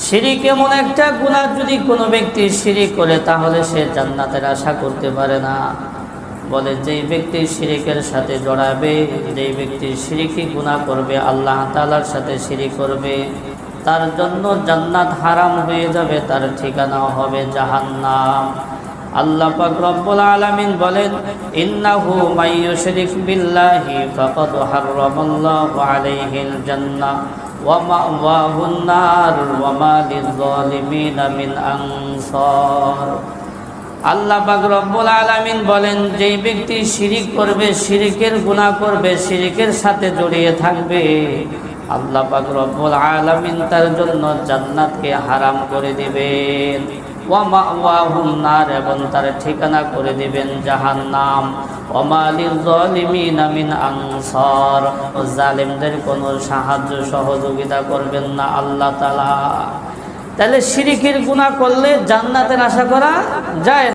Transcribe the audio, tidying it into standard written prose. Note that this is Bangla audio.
শিরিক এমন একটা গুনাহ, যদি কোনো ব্যক্তি শিরিক করে তাহলে সে জান্নাতের আশা করতে পারে না। বলে যেই ব্যক্তি শিরিকের সাথে জড়াবে, যেই ব্যক্তি শিরিকি গুনাহ করবে, আল্লাহ তাআলার সাথে শিরিক করবে, তার জন্য জান্নাত হারাম হয়ে যাবে, তার ঠিকানা হবে জাহান্নাম। আল্লাহ পাক রব্বুল আলামিন বলেন, ইন্নাহু মান ইউশরিক বিল্লাহি ফাকাদ হারামাল্লাহু আলাইহিল জান্নাহ ওয়া মাওয়াহুন নার ওয়া মা লিয-যালিমিনা মিন আনসার। আল্লাহ পাক রব্বুল আলামিন বলেন, যেই ব্যক্তি শিরিক করবে, শিরিকের গুনাহ করবে, শিরিকের সাথে জড়িয়ে থাকবে, আল্লাহ পাক রব্বুল আলামিন তার জন্য জান্নাতকে হারাম করে দিবেন। ওয়া মাওয়াহুন নার, এবং তার ঠিকানা করে দিবেন জাহান্নাম। ওয়া মা লিয-যালিমিনা মিন আনসার, জালিমদের কোনো সাহায্য সহযোগিতা করবেন না আল্লাহ তাআলা। তাহলে শিরিকের গুনাহ করলে জান্নাতের আশা করা যায়।